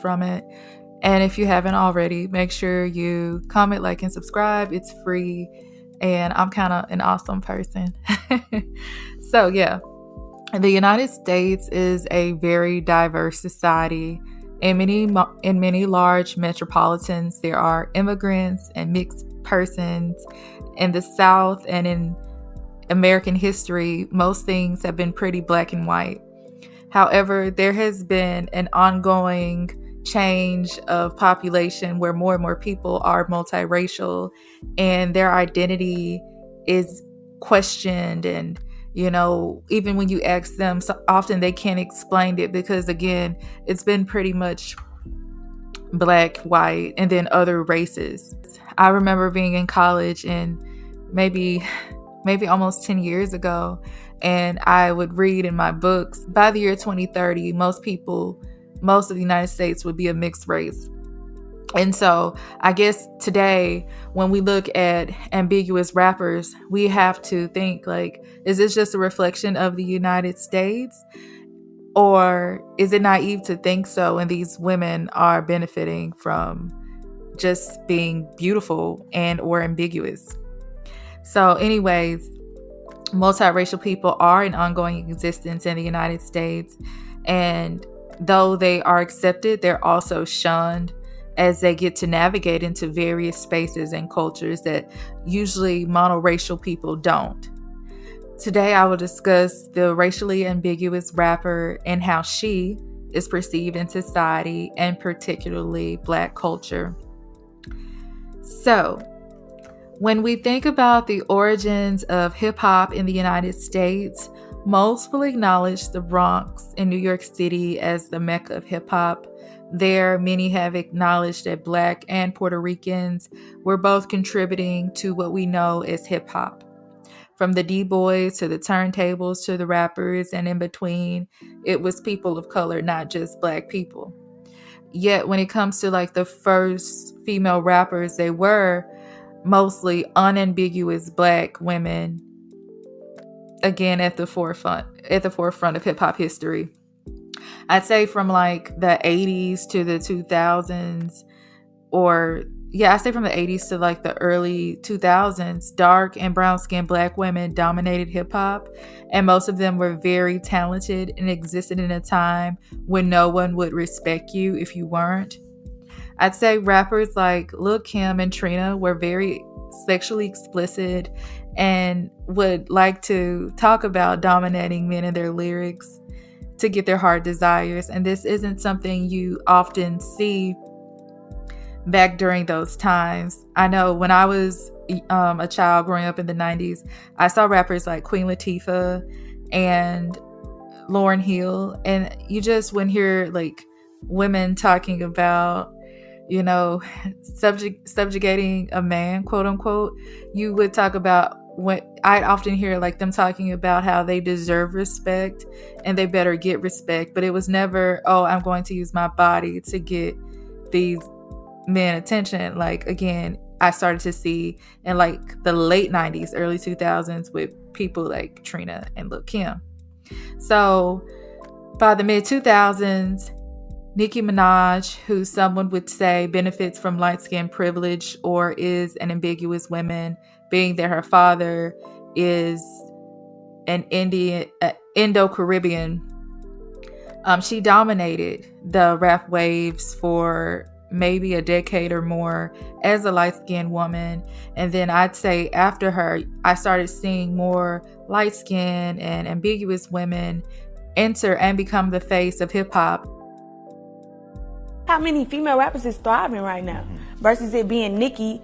from it. And if you haven't already, make sure you comment, like, and subscribe. It's free. And I'm kind of an awesome person. So, yeah. The United States is a very diverse society. In many large metropolitans, there are immigrants and mixed persons. In the South and in American history, most things have been pretty black and white. However, there has been an ongoing change of population where more and more people are multiracial and their identity is questioned. And, even when you ask them, so often they can't explain it because, again, it's been pretty much black, white, and then other races. I remember being in college and maybe almost 10 years ago, and I would read in my books, by the year 2030, most of the United States would be a mixed race. And so I guess today, when we look at ambiguous rappers, we have to think, like, is this just a reflection of the United States? Or is it naive to think so? And these women are benefiting from just being beautiful and or ambiguous. So anyways, multiracial people are in ongoing existence in the United States. And though they are accepted, they're also shunned as they get to navigate into various spaces and cultures that usually monoracial people don't. Today, I will discuss the racially ambiguous rapper and how she is perceived in society and particularly Black culture. So, when we think about the origins of hip hop in the United States, most will acknowledge the Bronx in New York City as the Mecca of hip hop. There, many have acknowledged that Black and Puerto Ricans were both contributing to what we know as hip hop. From the D-boys to the turntables to the rappers and in between, it was people of color, not just Black people. Yet when it comes to like the first female rappers, they were mostly unambiguous Black women, again at the forefront of hip hop history. I'd say from like the 80s to the 2000s, I'd say from the 80s to like the early 2000s, dark and brown skinned Black women dominated hip hop, and most of them were very talented and existed in a time when no one would respect you if you weren't. I'd say rappers like Lil' Kim and Trina were very sexually explicit and would like to talk about dominating men in their lyrics to get their heart desires. And this isn't something you often see back during those times. I know when I was a child growing up in the 90s, I saw rappers like Queen Latifah and Lauryn Hill, and you just wouldn't hear like women talking about, subjugating a man, quote unquote. You would talk about I'd often hear like them talking about how they deserve respect and they better get respect, but it was never, oh, I'm going to use my body to get these men attention. Like, again, I started to see in like the late 90s, early 2000s with people like Trina and Lil' Kim. So by the mid 2000s, Nicki Minaj, who someone would say benefits from light-skin privilege or is an ambiguous woman, being that her father is an Indo-Caribbean, she dominated the rap waves for maybe a decade or more as a light-skinned woman. And then I'd say after her, I started seeing more light-skinned and ambiguous women enter and become the face of hip-hop. How many female rappers is thriving right now versus it being Nicki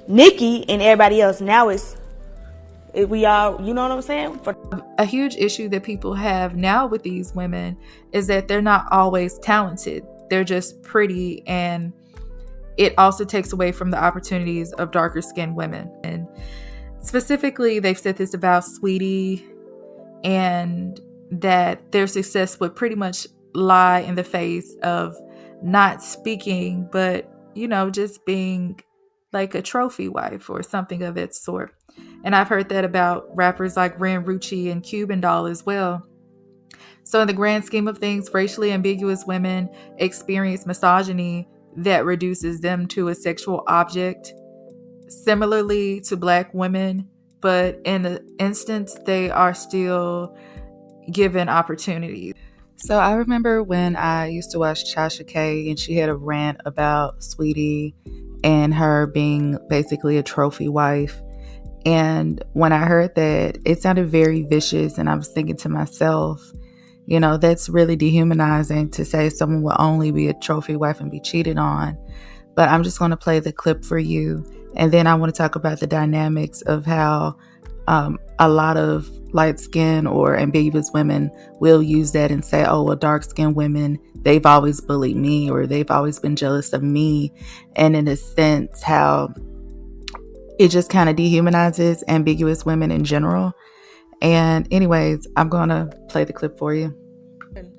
and everybody else? Now we all, you know what I'm saying? A huge issue that people have now with these women is that they're not always talented. They're just pretty, and it also takes away from the opportunities of darker skinned women. And specifically, they've said this about Sweetie, and that their success would pretty much lie in the face of not speaking, but, just being like a trophy wife or something of that sort. And I've heard that about rappers like Ren Rucci and Cuban Doll as well. So, in the grand scheme of things, racially ambiguous women experience misogyny that reduces them to a sexual object, similarly to Black women, but in the instance, they are still given opportunities. So, I remember when I used to watch Tasha K, and she had a rant about Sweetie and her being basically a trophy wife. And when I heard that, it sounded very vicious, and I was thinking to myself, that's really dehumanizing to say someone will only be a trophy wife and be cheated on. But I'm just going to play the clip for you. And then I want to talk about the dynamics of how a lot of light-skinned or ambiguous women will use that and say, oh, well, dark-skinned women, they've always bullied me, or they've always been jealous of me. And in a sense, how it just kind of dehumanizes ambiguous women in general. And anyways, I'm going to play the clip for you.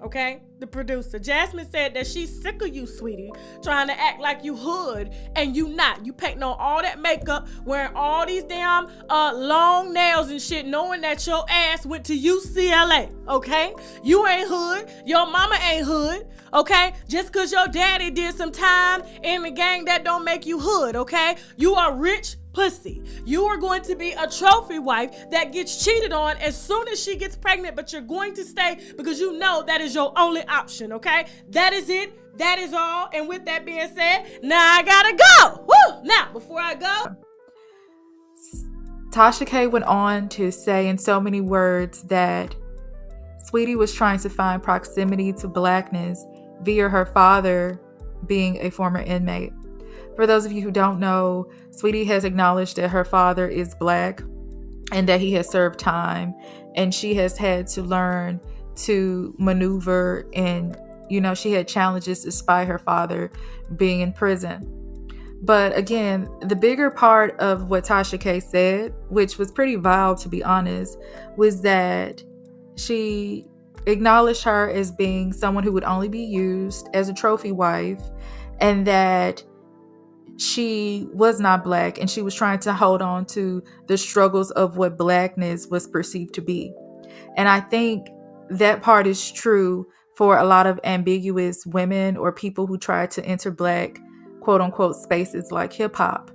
Okay, the producer Jasmine said that she's sick of you, Sweetie, trying to act like you hood and you not. You painting on all that makeup, wearing all these damn long nails and shit, knowing that your ass went to UCLA. Okay, you ain't hood, your mama ain't hood. Okay, just cause your daddy did some time in the gang, that don't make you hood. Okay, you are rich pussy. You are going to be a trophy wife that gets cheated on as soon as she gets pregnant, but you're going to stay because you know that is your only option. Okay, that is it. That is all. And with that being said, now I gotta go. Woo! Now, before I go, Tasha K went on to say in so many words that Sweetie was trying to find proximity to Blackness via her father being a former inmate. For those of you who don't know, Sweetie has acknowledged that her father is Black and that he has served time, and she has had to learn to maneuver, and she had challenges despite her father being in prison. But again, the bigger part of what Tasha K said, which was pretty vile to be honest, was that she acknowledged her as being someone who would only be used as a trophy wife, and that she was not Black, and she was trying to hold on to the struggles of what Blackness was perceived to be. And I think that part is true for a lot of ambiguous women or people who try to enter Black, quote unquote, spaces like hip hop.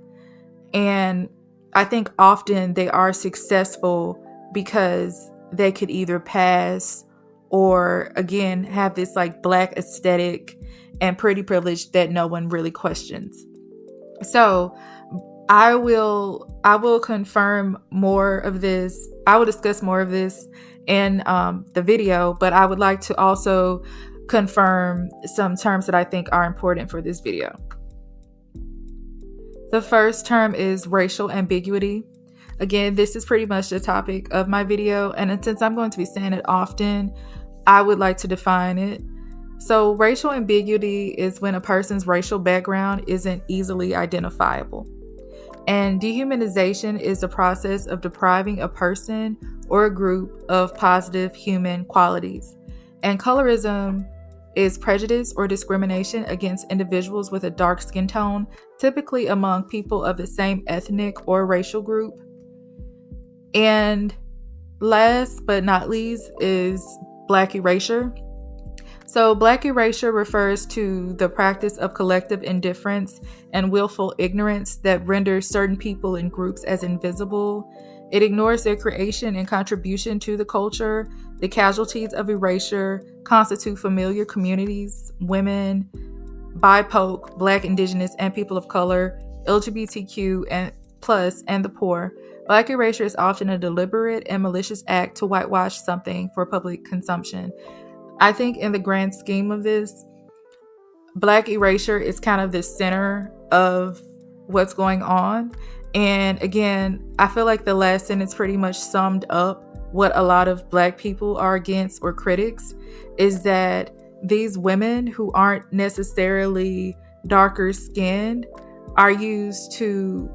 And I think often they are successful because they could either pass or, again, have this like Black aesthetic and pretty privilege that no one really questions. So I will confirm more of this. I will discuss more of this in the video, but I would like to also confirm some terms that I think are important for this video. The first term is racial ambiguity. Again, this is pretty much the topic of my video, and since I'm going to be saying it often, I would like to define it. So racial ambiguity is when a person's racial background isn't easily identifiable. And dehumanization is the process of depriving a person or a group of positive human qualities. And colorism is prejudice or discrimination against individuals with a dark skin tone, typically among people of the same ethnic or racial group. And last but not least is Black erasure. So Black erasure refers to the practice of collective indifference and willful ignorance that renders certain people and groups as invisible. It ignores their creation and contribution to the culture. The casualties of erasure constitute familiar communities, women, BIPOC, Black, Indigenous, and people of color, LGBTQ and plus, and the poor. Black erasure is often a deliberate and malicious act to whitewash something for public consumption. I think in the grand scheme of this, Black erasure is kind of the center of what's going on. And again, I feel like the last sentence pretty much summed up what a lot of Black people are against, or critics, is that these women who aren't necessarily darker skinned are used to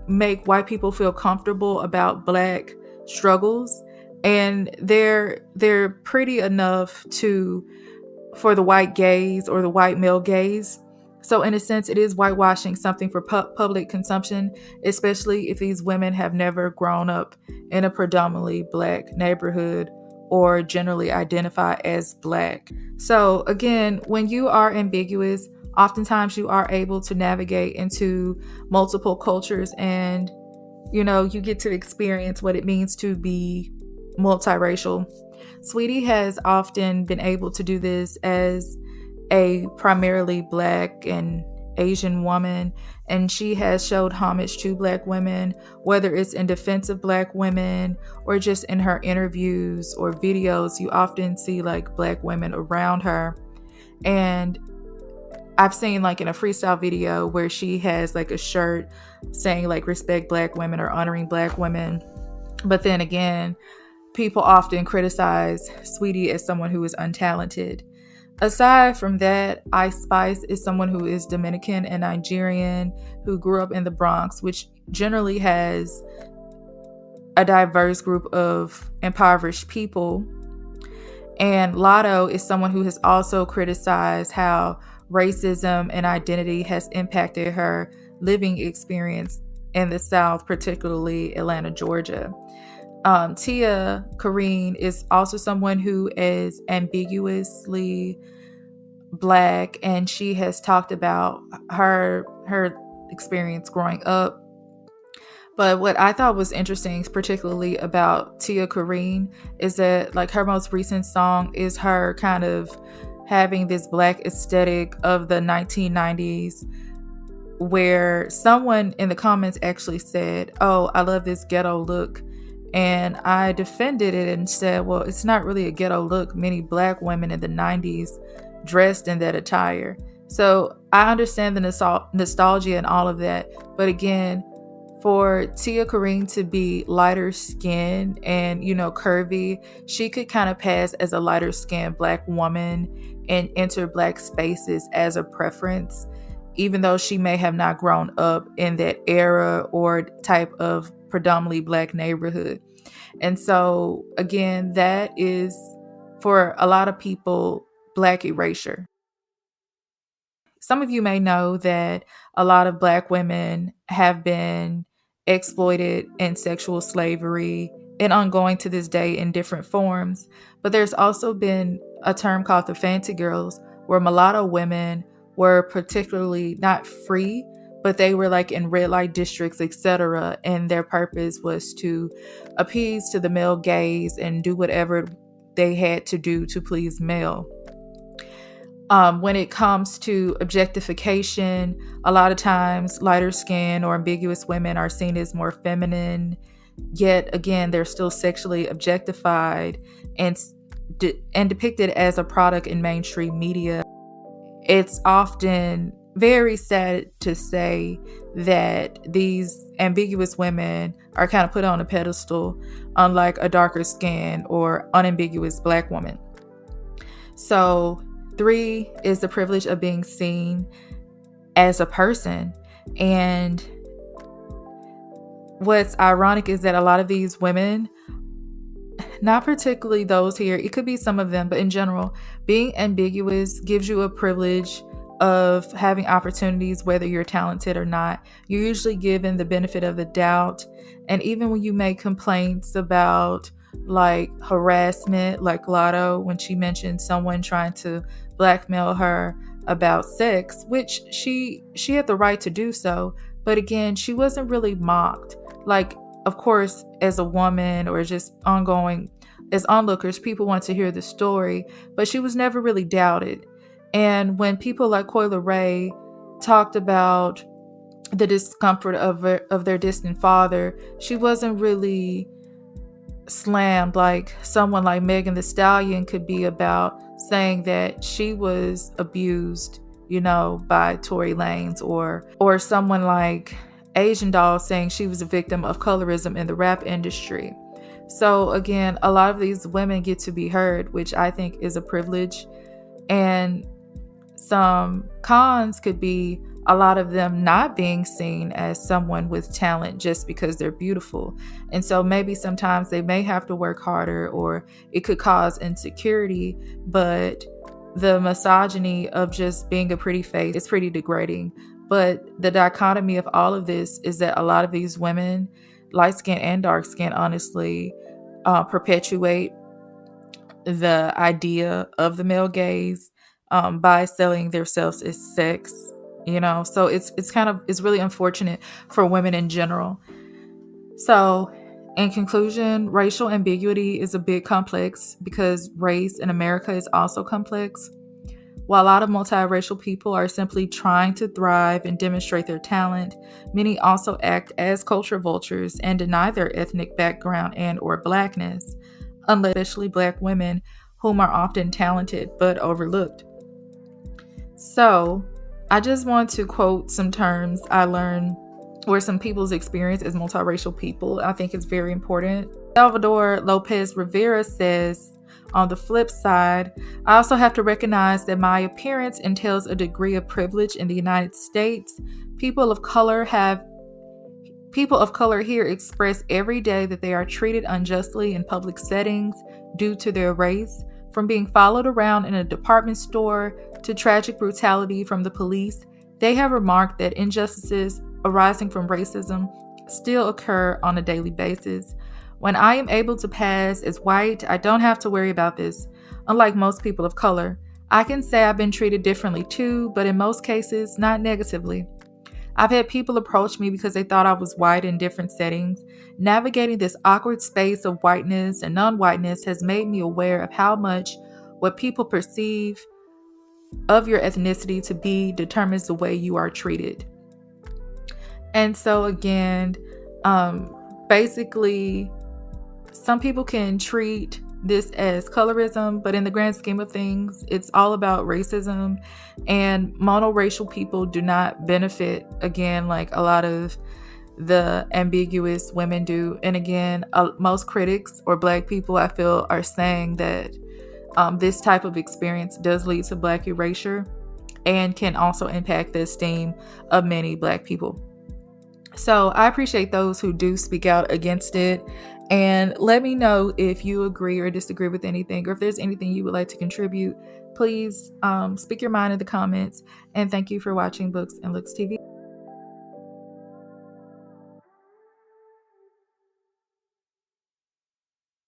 make white people feel comfortable about Black struggles. And they're pretty enough for the white gaze or the white male gaze. So in a sense, it is whitewashing something for public consumption, especially if these women have never grown up in a predominantly Black neighborhood or generally identify as Black. So again, when you are ambiguous, oftentimes you are able to navigate into multiple cultures, and you get to experience what it means to be multiracial. Sweetie has often been able to do this as a primarily Black and Asian woman, and she has showed homage to Black women, whether it's in defense of Black women or just in her interviews or videos. You often see like Black women around her. And I've seen like in a freestyle video where she has like a shirt saying like respect Black women or honoring Black women. But then again, people often criticize Sweetie as someone who is untalented. Aside from that, Ice Spice is someone who is Dominican and Nigerian, who grew up in the Bronx, which generally has a diverse group of impoverished people. And Lotto is someone who has also criticized how racism and identity has impacted her living experience in the South, particularly Atlanta, Georgia. Tia Kareen is also someone who is ambiguously Black, and she has talked about her experience growing up. But what I thought was interesting, particularly about Tia Kareen, is that like her most recent song is her kind of having this Black aesthetic of the 1990s, where someone in the comments actually said, "Oh, I love this ghetto look." And I defended it and said, well, it's not really a ghetto look. Many Black women in the 90s dressed in that attire. So I understand the nostalgia and all of that. But again, for Tia Kareen to be lighter skinned and, curvy, she could kind of pass as a lighter skinned Black woman and enter Black spaces as a preference, even though she may have not grown up in that era or type of predominantly Black neighborhood. And so again, that is for a lot of people Black erasure. Some of you may know that a lot of Black women have been exploited in sexual slavery and ongoing to this day in different forms. But there's also been a term called the Fancy Girls, where mulatto women were particularly not free, but they were like in red light districts, etc. And their purpose was to appease to the male gaze and do whatever they had to do to please male. When it comes to objectification, a lot of times lighter skin or ambiguous women are seen as more feminine, yet again, they're still sexually objectified and depicted as a product in mainstream media. It's often very sad to say that these ambiguous women are kind of put on a pedestal, unlike a darker skin or unambiguous Black woman. So 3 is the privilege of being seen as a person. And what's ironic is that a lot of these women, not particularly those here, it could be some of them, but in general, being ambiguous gives you a privilege of having opportunities, whether you're talented or not. You're usually given the benefit of the doubt. And even when you make complaints about like harassment, like Lotto, when she mentioned someone trying to blackmail her about sex, which she had the right to do so, but again, she wasn't really mocked. Like, of course, as a woman or just ongoing, as onlookers, people want to hear the story, but she was never really doubted. And when people like Coyle Ray talked about the discomfort of their distant father, she wasn't really slammed like someone like Megan Thee Stallion could be about saying that she was abused, by Tory Lanez, or someone like Asian Doll saying she was a victim of colorism in the rap industry. So again, a lot of these women get to be heard, which I think is a privilege. And some cons could be a lot of them not being seen as someone with talent just because they're beautiful. And so maybe sometimes they may have to work harder, or it could cause insecurity. But the misogyny of just being a pretty face is pretty degrading. But the dichotomy of all of this is that a lot of these women, light skin and dark skin, honestly, perpetuate the idea of the male gaze by selling themselves as sex. So it's really unfortunate for women in general. So, in conclusion, racial ambiguity is a bit complex because race in America is also complex. While a lot of multiracial people are simply trying to thrive and demonstrate their talent, many also act as culture vultures and deny their ethnic background and or blackness, especially black women, whom are often talented but overlooked. So, I just want to quote some terms I learned or some people's experience as multiracial people. I think it's very important. Salvador Lopez Rivera says, on the flip side, I also have to recognize that my appearance entails a degree of privilege in the United States. People of color here express every day that they are treated unjustly in public settings due to their race, from being followed around in a department store to tragic brutality from the police. They have remarked that injustices arising from racism still occur on a daily basis. When I am able to pass as white, I don't have to worry about this. Unlike most people of color, I can say I've been treated differently too, but in most cases, not negatively. I've had people approach me because they thought I was white in different settings. Navigating this awkward space of whiteness and non-whiteness has made me aware of how much what people perceive of your ethnicity to be determines the way you are treated. And so again, basically, some people can treat this as colorism, but in the grand scheme of things, it's all about racism, and monoracial people do not benefit, again, like a lot of the ambiguous women do. And again, most critics or black people, I feel, are saying that this type of experience does lead to black erasure and can also impact the esteem of many black people. So I appreciate those who do speak out against it. And let me know if you agree or disagree with anything, or if there's anything you would like to contribute. Please speak your mind in the comments. And thank you for watching Books and Looks TV.